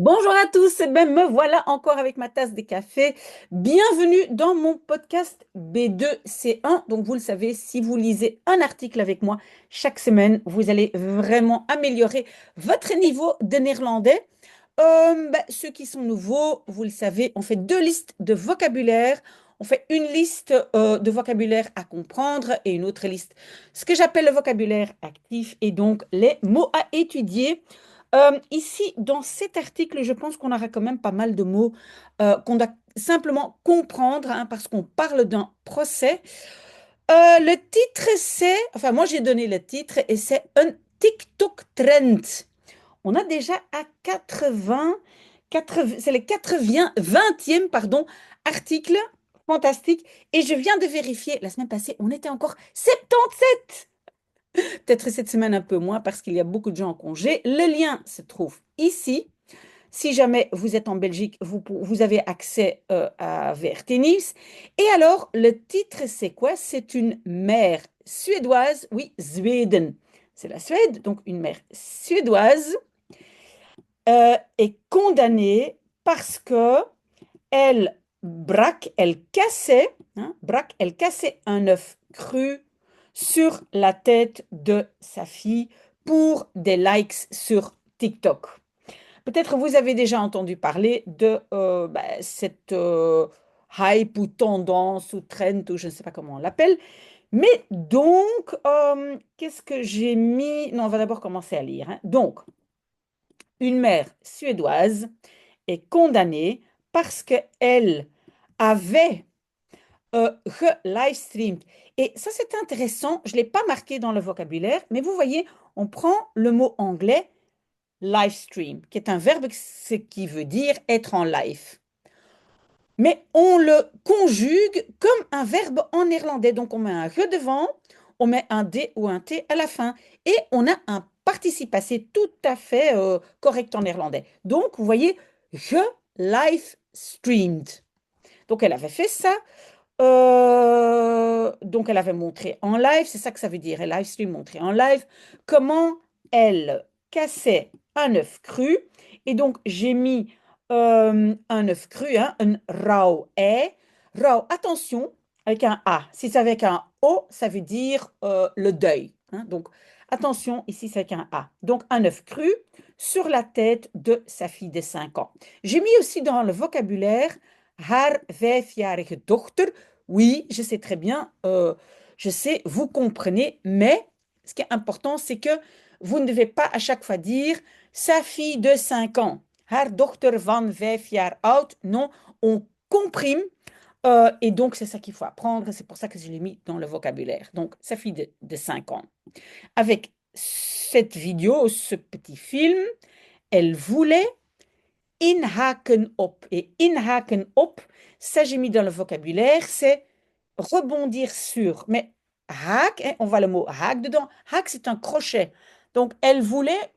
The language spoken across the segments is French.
Bonjour à tous, me voilà encore avec ma tasse de café. Bienvenue dans mon podcast B2C1. Donc vous le savez, si vous lisez un article avec moi chaque semaine, vous allez vraiment améliorer votre niveau de néerlandais. Ceux qui sont nouveaux, vous le savez, on fait deux listes de vocabulaire. On fait une liste de vocabulaire à comprendre et une autre liste, ce que j'appelle le vocabulaire actif et donc les mots à étudier. Ici, dans cet article, je pense qu'on aura quand même pas mal de mots qu'on doit simplement comprendre, hein, parce qu'on parle d'un procès. Le titre, enfin moi j'ai donné le titre et c'est un TikTok trend. On a déjà à 80, c'est le 20e, pardon, article fantastique. Et je viens de vérifier, la semaine passée, on était encore 77. Peut-être cette semaine un peu moins parce qu'il y a beaucoup de gens en congé. Le lien se trouve ici. Si jamais vous êtes en Belgique, vous avez accès à VRT Nieuws. Et alors, le titre, c'est quoi? C'est une mère suédoise, oui, Zweden. C'est la Suède, donc une mère suédoise est condamnée parce que elle cassait un œuf cru sur la tête de sa fille pour des likes sur TikTok. Peut-être vous avez déjà entendu parler de cette hype ou tendance ou trend ou je ne sais pas comment on l'appelle. Mais donc, qu'est-ce que j'ai mis? Non, on va d'abord commencer à lire, hein. Donc, une mère suédoise est condamnée parce qu'elle avait livestreamed. Et ça, c'est intéressant. Je ne l'ai pas marqué dans le vocabulaire, mais vous voyez, on prend le mot anglais livestream, qui est un verbe ce qui veut dire être en live. Mais on le conjugue comme un verbe en néerlandais. Donc, on met un re devant, on met un D ou un T à la fin. Et on a un participe passé tout à fait correct en néerlandais. Donc, vous voyez, je live streamed. Donc, elle avait fait ça. Donc, elle avait montré en live, c'est ça que ça veut dire, elle live stream montré en live, comment elle cassait un œuf cru. Et donc, j'ai mis un œuf cru, hein, un rauw ei. Rauw, attention, avec un A. Si c'est avec un O, ça veut dire le deuil, hein. Donc, attention, ici, c'est avec un A. Donc, un œuf cru sur la tête de sa fille de 5 ans. J'ai mis aussi dans le vocabulaire haar 5-jarige dochter. Oui, je sais très bien, je sais, vous comprenez, mais ce qui est important, c'est que vous ne devez pas à chaque fois dire sa fille de 5 ans, haar dochter van 5 jaar oud. Non, on comprime et donc c'est ça qu'il faut apprendre. C'est pour ça que je l'ai mis dans le vocabulaire. Donc, sa fille de 5 ans. Avec cette vidéo, ce petit film, elle voulait inhaken op. Et inhaken op, ça j'ai mis dans le vocabulaire, c'est rebondir sur. Mais haak, hein, on voit le mot haak dedans. Haak, c'est un crochet. Donc, elle voulait,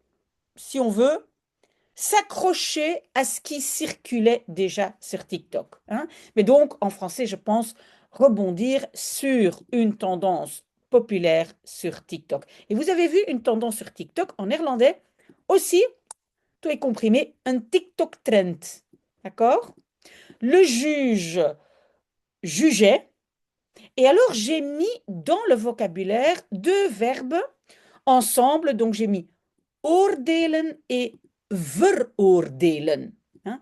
si on veut, s'accrocher à ce qui circulait déjà sur TikTok, hein. Mais donc, en français, je pense rebondir sur une tendance populaire sur TikTok. Et vous avez vu une tendance sur TikTok en néerlandais aussi, tout est comprimé, un TikTok trend. D'accord? Le juge jugeait. Et alors, j'ai mis dans le vocabulaire deux verbes ensemble. Donc, j'ai mis oordelen et veroordelen, hein.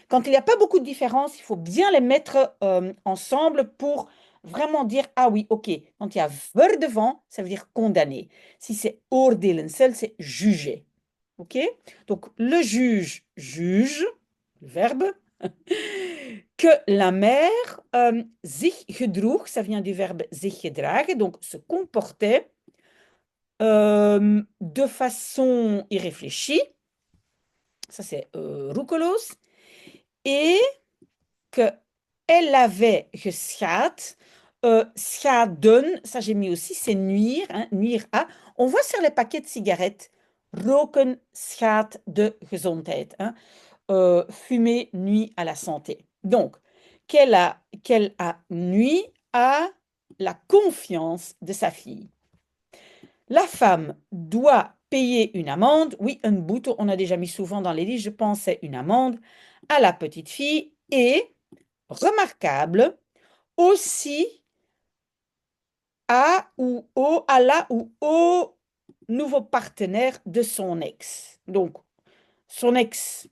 Quand il n'y a pas beaucoup de différence, il faut bien les mettre ensemble pour vraiment dire, ah oui, ok, quand il y a ver devant, ça veut dire condamner. Si c'est oordelen seul, c'est juger. Ok? Donc, le juge juge, le verbe, que la mère zich gedroeg, ça vient du verbe zich gedragen, donc se comportait de façon irréfléchie, ça c'est roekeloos, et qu'elle avait geschaad. Schaden, ça j'ai mis aussi, c'est nuire, hein, nuire à. On voit sur les paquets de cigarettes, roken schaadt de gezondheid, hein. Fumer nuit à la santé. Donc, qu'elle a nuit à la confiance de sa fille. La femme doit Payer une amende, oui, un boete, on a déjà mis souvent dans les listes, je pense, c'est une amende à la petite fille. Et, remarquable, aussi à la ou au nouveau partenaire de son ex. Donc, son ex,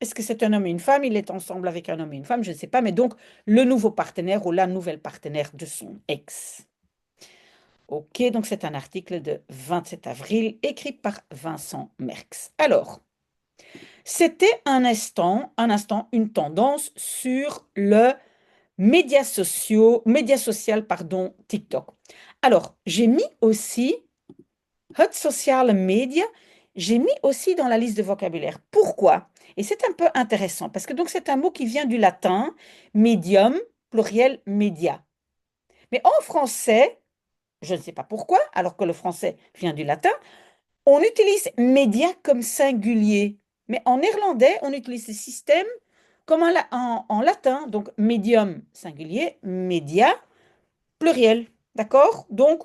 est-ce que c'est un homme et une femme? Il est ensemble avec un homme et une femme, je ne sais pas, mais donc le nouveau partenaire ou la nouvelle partenaire de son ex. Ok, donc c'est un article de 27 avril écrit par Vincent Merckx. Alors, c'était un instant, une tendance sur le média social, pardon, TikTok. Alors, j'ai mis aussi het sociale media, j'ai mis aussi dans la liste de vocabulaire. Pourquoi? Et c'est un peu intéressant parce que donc c'est un mot qui vient du latin, medium, pluriel, média. Mais en français, je ne sais pas pourquoi, alors que le français vient du latin, on utilise média comme singulier. Mais en néerlandais, on utilise ce système comme en latin, donc medium singulier, média pluriel. D'accord? Donc,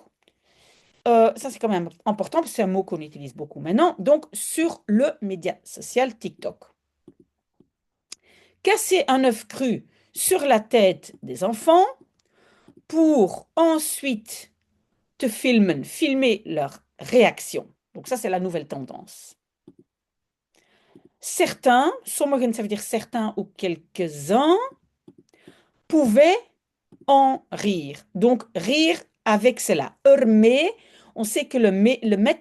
ça, c'est quand même important parce que c'est un mot qu'on utilise beaucoup maintenant. Donc, sur le média social TikTok. Casser un œuf cru sur la tête des enfants pour ensuite filmer leur réaction. Donc, ça, c'est la nouvelle tendance. Certains, sommigen, ça veut dire certains ou quelques-uns, pouvaient en rire. Donc, rire avec cela. Mais, on sait que le met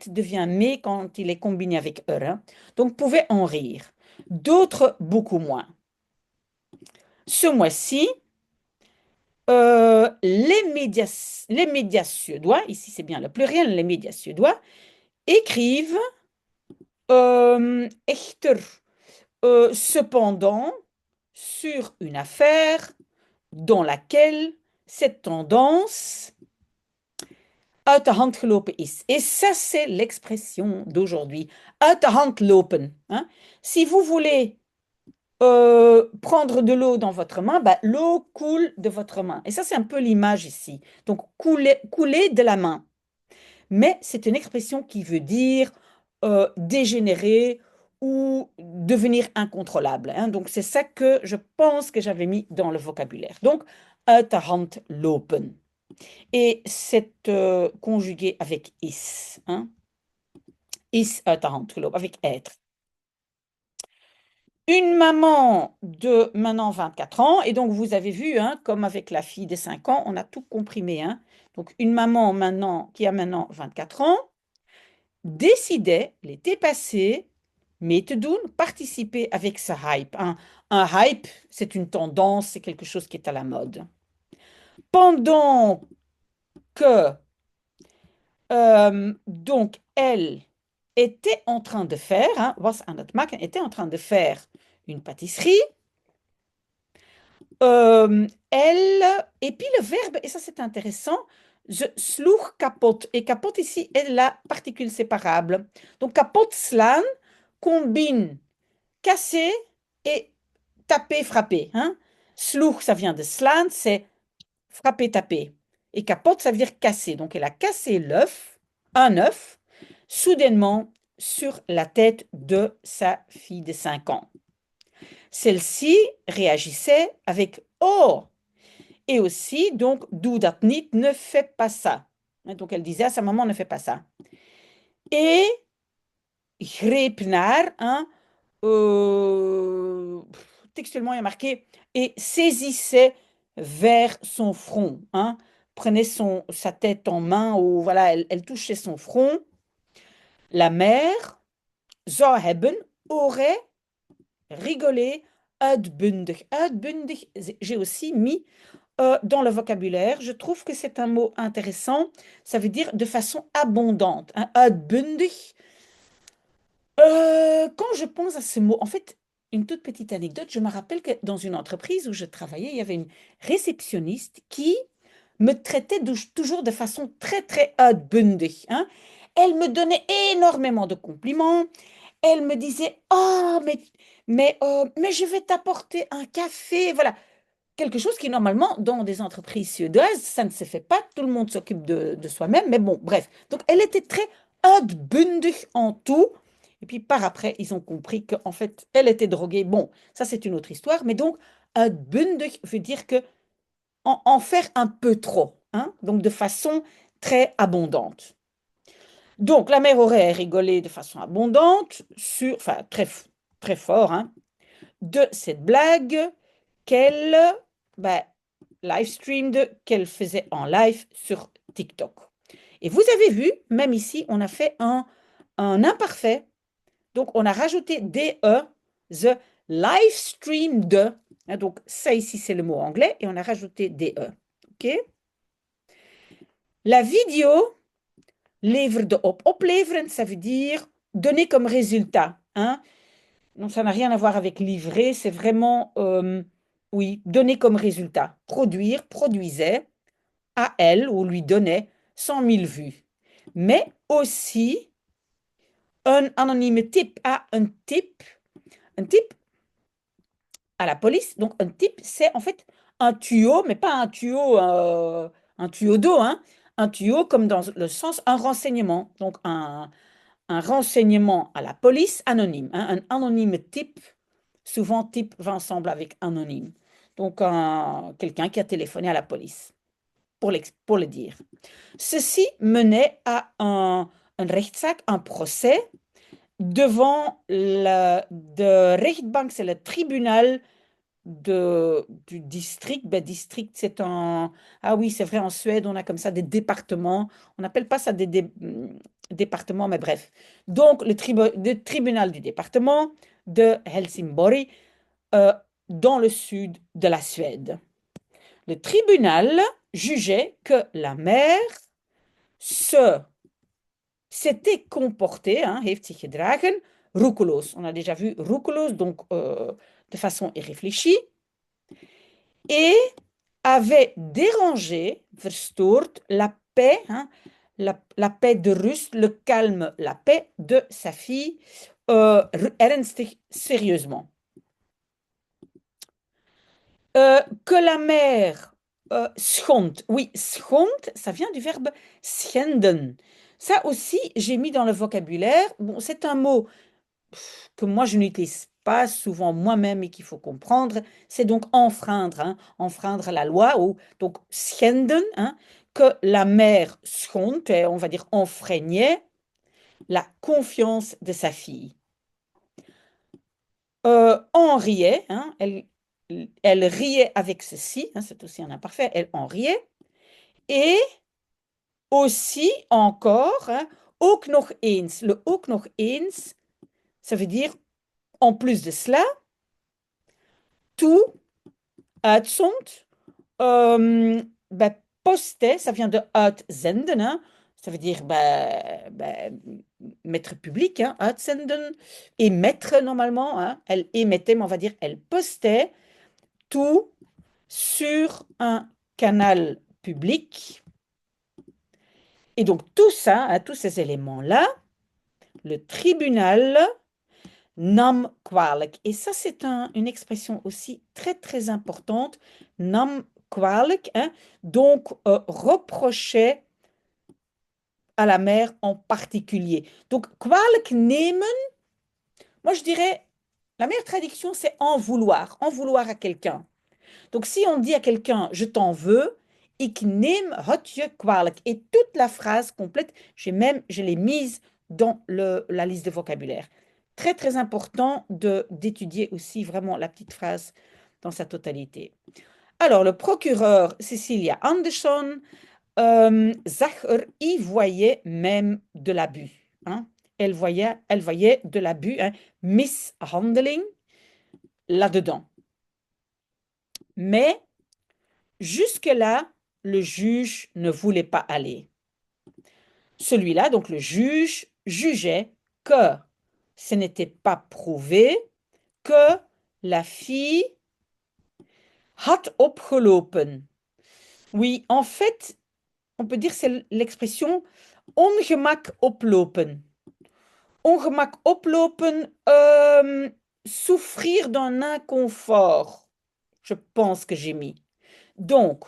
devient mais quand il est combiné avec hein. Donc, pouvaient en rire. D'autres, beaucoup moins. Ce mois-ci, les médias suédois, ici c'est bien le pluriel, les médias suédois, écrivent echter, cependant, sur une affaire dans laquelle cette tendance uit de hand gelopen is. Et ça, c'est l'expression d'aujourd'hui. Uit de hand lopen. Hein? Si vous voulez prendre de l'eau dans votre main, bah, l'eau coule de votre main. Et ça, c'est un peu l'image ici. Donc, couler de la main. Mais c'est une expression qui veut dire dégénérer ou devenir incontrôlable. Hein. Donc, c'est ça que je pense que j'avais mis dans le vocabulaire. Donc, uit de hand lopen. Et c'est conjugué avec is. Hein. Is uit de hand gelopen, avec être. Une maman de maintenant 24 ans, et donc vous avez vu, hein, comme avec la fille de 5 ans, on a tout comprimé. Hein. Donc une maman maintenant qui a maintenant 24 ans décidait l'été passé, mee te doen, participer avec ce hype. Hein. Un hype, c'est une tendance, c'est quelque chose qui est à la mode. Pendant que donc elle était en train de faire, hein, was aan het maken, était en train de faire une pâtisserie. Et puis le verbe, et ça c'est intéressant, je sloeg kapot. Et kapot ici est la particule séparable. Donc kapot slaan combine casser et taper, frapper. Hein? Sloeg, ça vient de slaan, c'est frapper, taper. Et kapot, ça veut dire casser. Donc elle a cassé l'œuf, un œuf, soudainement sur la tête de sa fille de 5 ans. Celle-ci réagissait avec oh et aussi donc doe dat niet, ne fais pas ça. Donc elle disait à sa maman ne fais pas ça. Et greep naar, hein, textuellement il y a marqué et saisissait vers son front, hein, prenait sa tête en main ou voilà elle touchait son front. La mère zou hebben, aurait rigolé uitbundig. Uitbundig, j'ai aussi mis dans le vocabulaire. Je trouve que c'est un mot intéressant. Ça veut dire de façon abondante. Hein, uitbundig. Quand je pense à ce mot, en fait, une toute petite anecdote, je me rappelle que dans une entreprise où je travaillais, il y avait une réceptionniste qui me traitait toujours de façon très, très uitbundig. Hein. Elle me donnait énormément de compliments. Elle me disait, oh, mais je vais t'apporter un café. Voilà. Quelque chose qui, normalement, dans des entreprises suédoises, ça ne se fait pas. Tout le monde s'occupe de soi-même. Mais bon, bref. Donc, elle était très uitbundig en tout. Et puis par après, ils ont compris qu'en fait, elle était droguée. Bon, ça c'est une autre histoire, mais donc uitbundig veut dire que en faire un peu trop, hein, donc de façon très abondante. Donc la mère aurait rigolé de façon abondante, enfin très fort, hein, de cette blague qu'elle ben, live streamed, qu'elle faisait en live sur TikTok. Et vous avez vu, même ici, on a fait un imparfait. Donc, on a rajouté DE, the live stream de. Hein, donc, ça ici, c'est le mot anglais, et on a rajouté DE. OK? La vidéo leverde op. Opleveren, ça veut dire donner comme résultat. Hein? Donc, ça n'a rien à voir avec livrer, c'est vraiment, oui, donner comme résultat. Produire, produisait à elle ou lui donnait 100 000 vues. Mais aussi un anonyme tip à un tip à la police. Donc, un tip, c'est en fait un tuyau, mais pas un tuyau d'eau, hein, un tuyau comme dans le sens un renseignement. Donc, un renseignement à la police anonyme, hein, un anonyme tip. Souvent, type va ensemble avec anonyme. Donc, quelqu'un qui a téléphoné à la police pour le dire. Ceci menait à un rechtszaak, un procès, devant de rechtbank, c'est le tribunal du district. Ben, district, c'est un... Ah oui, c'est vrai, en Suède, on a comme ça des départements. On n'appelle pas ça des départements, mais bref. Donc, le tribunal du département de Helsingborg, euh, dans le sud de la Suède. Le tribunal jugeait que la mère s'était comportée, hein, heeft zich gedragen, roekeloos. On a déjà vu roekeloos, donc de façon irréfléchie, et avait dérangé, verstoord, la paix, hein, la paix de Rust, le calme, la paix de sa fille, ernstig, sérieusement. Que la mère schond. Oui, schond, ça vient du verbe schenden. Ça aussi, j'ai mis dans le vocabulaire. Bon, c'est un mot que moi, je n'utilise pas souvent moi-même et qu'il faut comprendre. C'est donc enfreindre, hein, enfreindre la loi, ou donc schenden, hein, que la mère schond, on va dire enfreignait la confiance de sa fille. En riait, hein, elle riait avec ceci, hein, c'est aussi un imparfait, elle en riait. Et aussi encore, hein, ook nog eens. Le ook nog eens, ça veut dire en plus de cela, tout, uitzond, ben, postait, ça vient de uitzenden, hein, ça veut dire mettre public, hein, uitzenden, émettre normalement, hein, elle émettait, mais on va dire elle postait tout sur un canal public. Et donc tout ça, hein, tous ces éléments-là, le tribunal nam kwalijk. Et ça, c'est une expression aussi très, très importante. Nam kwalijk, hein, donc reprochait à la mère en particulier. Donc, kwalijk nemen, moi je dirais, la meilleure traduction, c'est en vouloir à quelqu'un. Donc, si on dit à quelqu'un, je t'en veux, ik neem het je kwalijk. Et toute la phrase complète, je l'ai mise dans la liste de vocabulaire. Très, très important d'étudier aussi vraiment la petite phrase dans sa totalité. Alors, le procureur Cecilia Anderson zag y voyait même de l'abus. Hein. Elle voyait de l'abus, hein, mishandeling, là-dedans. Mais jusque-là, le juge ne voulait pas aller. Celui-là, donc le juge, jugeait que ce n'était pas prouvé que la fille had opgelopen. Oui, en fait, on peut dire c'est l'expression ongemak oplopen. Ongemak oplopen, souffrir d'un inconfort, je pense que j'ai mis. Donc,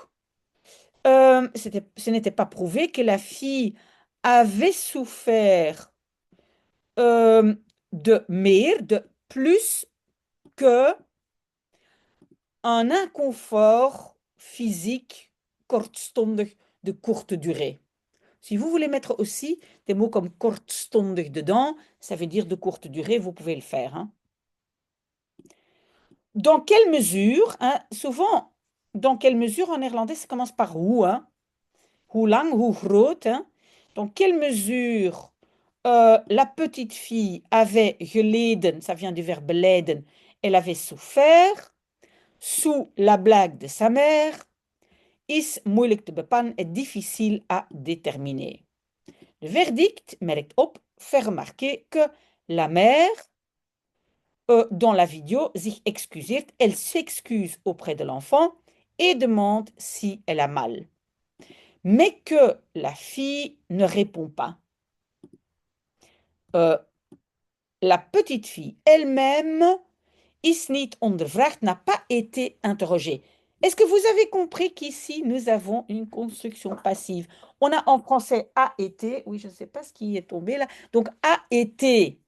ce n'était pas prouvé que la fille avait souffert de plus que un inconfort physique kortstondig de courte durée. Si vous voulez mettre aussi des mots comme kortstondig dedans, ça veut dire de courte durée, vous pouvez le faire, hein. Dans quelle mesure, hein, souvent, dans quelle mesure en néerlandais, ça commence par hoe, hein? Hoe lang, hoe groot, hein? Dans quelle mesure la petite fille avait geleden, ça vient du verbe lijden, elle avait souffert sous la blague de sa mère, is moeilijk te bepalen, est difficile à déterminer. Le verdict, merkt op, fait remarquer que la mère, dans la vidéo, sich excuseert, elle s'excuse auprès de l'enfant et demande si elle a mal. Mais que la fille ne répond pas. La petite fille elle-même, is niet ondervraagd, n'a pas été interrogée. Est-ce que vous avez compris qu'ici, nous avons une construction passive? On a en français a été, oui, je ne sais pas ce qui est tombé là. Donc, a été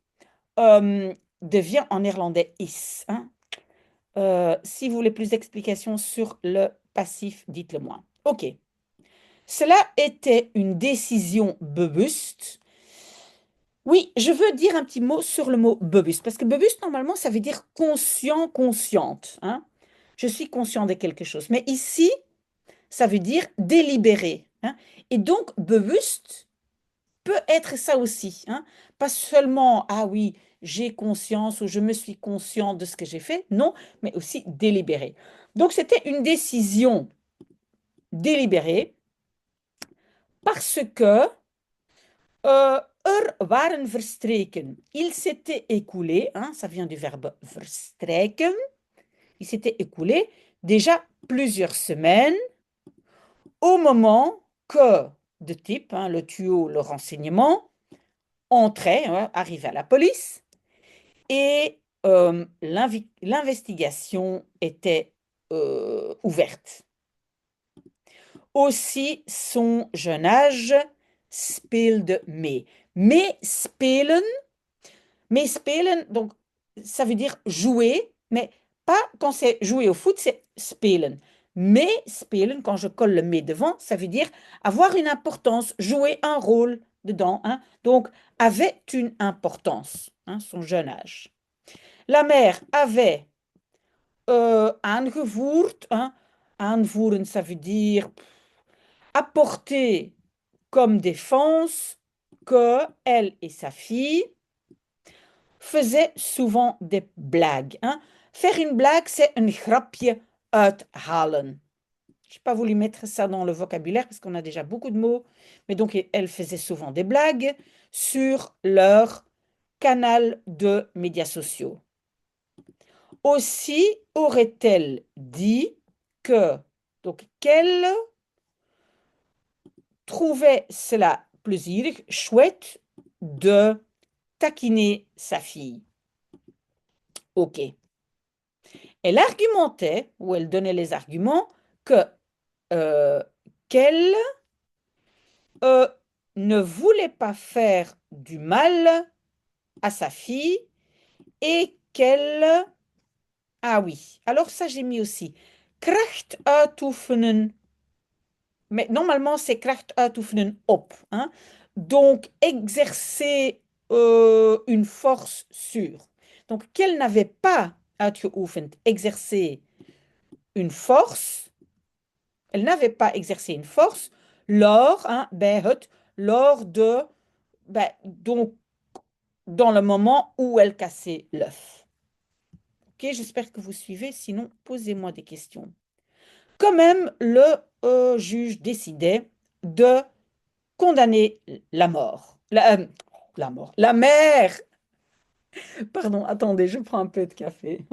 devient en néerlandais is, hein. Si vous voulez plus d'explications sur le passif, dites-le moi. OK. Cela était une décision bewust. Oui, je veux dire un petit mot sur le mot bewust, parce que bewust, normalement, ça veut dire conscient, consciente, hein. Je suis conscient de quelque chose. Mais ici, ça veut dire délibéré, hein. Et donc, bewust peut être ça aussi, hein. Pas seulement, ah oui, j'ai conscience ou je me suis conscient de ce que j'ai fait, non, mais aussi délibéré. Donc, c'était une décision délibérée parce que waren verstreken. Il s'était écoulé, hein, ça vient du verbe verstrijken, il s'était écoulé déjà plusieurs semaines au moment que de type, hein, le tuyau, le renseignement, entrait, hein, arrivait à la police et l'investigation était ouverte. Aussi, son jeune âge speelde mee. Meespelen, meespelen, donc ça veut dire jouer, mais pas quand c'est jouer au foot, c'est spelen. Meespelen, quand je colle le mais devant, ça veut dire avoir une importance, jouer un rôle dedans, hein. Donc, avait une importance, hein, son jeune âge. La mère avait aangevoerd, hein. Aanvoeren, ça veut dire apporter comme défense que elle et sa fille faisaient souvent des blagues, hein. Faire une blague, c'est een grapje uithalen. Je n'ai pas voulu mettre ça dans le vocabulaire parce qu'on a déjà beaucoup de mots, mais donc elle faisait souvent des blagues sur leur canal de médias sociaux. Aussi aurait-elle dit que, donc qu'elle trouvait cela plezierig, chouette, de taquiner sa fille. OK. Elle argumentait, ou elle donnait les arguments, que qu'elle ne voulait pas faire du mal à sa fille et qu'elle... Ah oui, alors ça j'ai mis aussi. Kracht uitoefenen. Mais normalement c'est kracht uitoefenen op, hein. Donc exercer une force sur. Donc qu'elle n'avait pas uitgeoefend, exercé une force, elle n'avait pas exercé une force lors, hein, bij het, lors de, ben, donc, dans le moment où elle cassait l'œuf. Ok, j'espère que vous suivez, sinon posez-moi des questions. Quand même, le juge décidait de condamner la mort. La mort. La mère. Pardon, attendez, je prends un peu de café.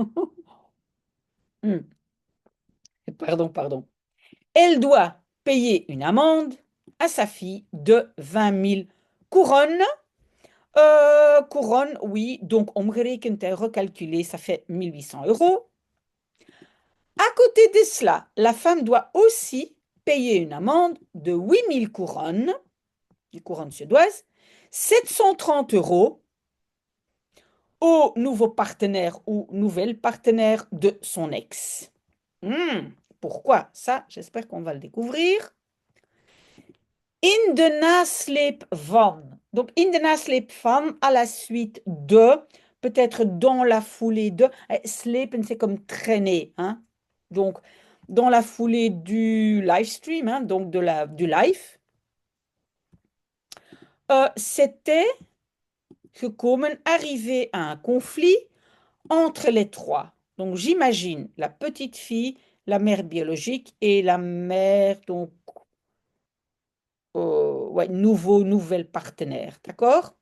Pardon. Elle doit payer une amende à sa fille de 20 000 couronnes. Couronne, oui, donc omgerekend et recalculé, ça fait 1800 euros. À côté de cela, la femme doit aussi payer une amende de 8 000 couronnes, du couronne suédoise, 730 € au nouveau partenaire ou nouvelle partenaire de son ex. Pourquoi? Ça, j'espère qu'on va le découvrir. In de nasleep van. Donc, in de nasleep van, à la suite de, peut-être dans la foulée de. Slepen, c'est comme traîner. Hein? Donc, dans la foulée du live stream, hein, donc du live, c'était gekomen, arrivé à un conflit entre les trois. Donc, j'imagine la petite fille, la mère biologique et la mère, donc, ouais, nouvelle partenaire, d'accord?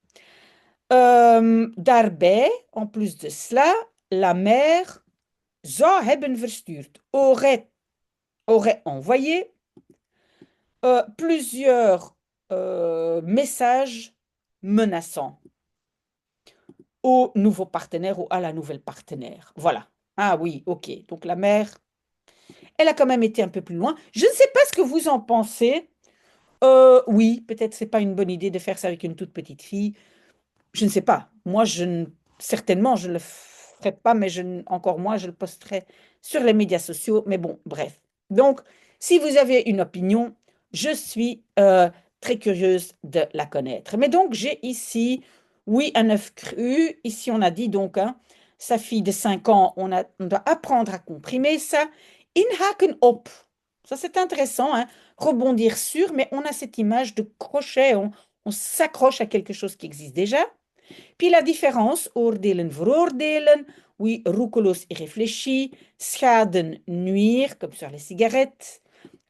Daarbij, en plus de cela, la mère zou hebben verstuurd, aurait envoyé plusieurs messages menaçants au nouveau partenaire ou à la nouvelle partenaire. Voilà. Ah oui, ok. Donc la mère, elle a quand même été un peu plus loin. Je ne sais pas ce que vous en pensez. Oui, peut-être c'est pas une bonne idée de faire ça avec une toute petite fille. Je ne sais pas. Moi, certainement, je ne le ferai pas, mais encore moins, je le posterai sur les médias sociaux. Mais bon, bref. Donc, si vous avez une opinion, je suis très curieuse de la connaître. Mais donc, j'ai ici, oui, un œuf cru. Ici, on a dit donc, hein, sa fille de 5 ans, on doit apprendre à comprimer ça. Inhaken op. Ça, c'est intéressant, hein. Rebondir sur, mais on a cette image de crochet. On s'accroche à quelque chose qui existe déjà. Puis la différence, oordelen, veroordelen, oui, roekeloos irréfléchi, schaden, nuire, comme sur les cigarettes,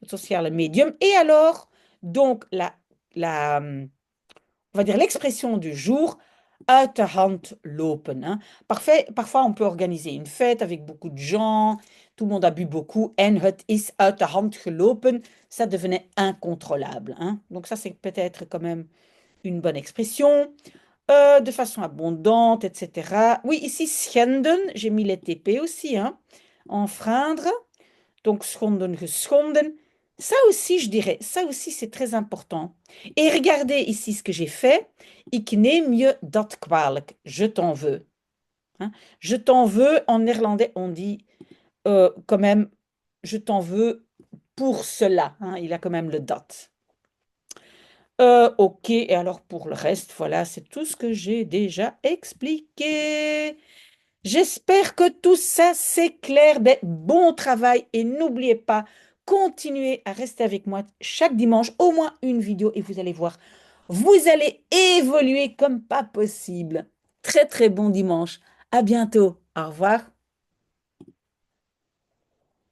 het sociale médium. Et alors, donc, on va dire l'expression du jour, uit de hand lopen. Hein. Parfois, on peut organiser une fête avec beaucoup de gens, tout le monde a bu beaucoup, en het is uit de hand gelopen, ça devenait incontrôlable. Hein. Donc ça, c'est peut-être quand même une bonne expression. De façon abondante, etc. Oui, ici, schenden, j'ai mis les TP aussi, hein. Enfreindre, donc schonden, geschonden. Ça aussi, je dirais, ça aussi, c'est très important. Et regardez ici ce que j'ai fait. Ik neem je dat kwalijk. Je t'en veux. Hein. Je t'en veux, en néerlandais, on dit quand même, je t'en veux pour cela. Hein. Il a quand même le dat. Ok, et alors pour le reste, voilà, c'est tout ce que j'ai déjà expliqué. J'espère que tout ça, c'est clair. Ben, bon travail et n'oubliez pas, continuez à rester avec moi chaque dimanche, au moins une vidéo et vous allez voir, vous allez évoluer comme pas possible. Très très bon dimanche. À bientôt. Au revoir.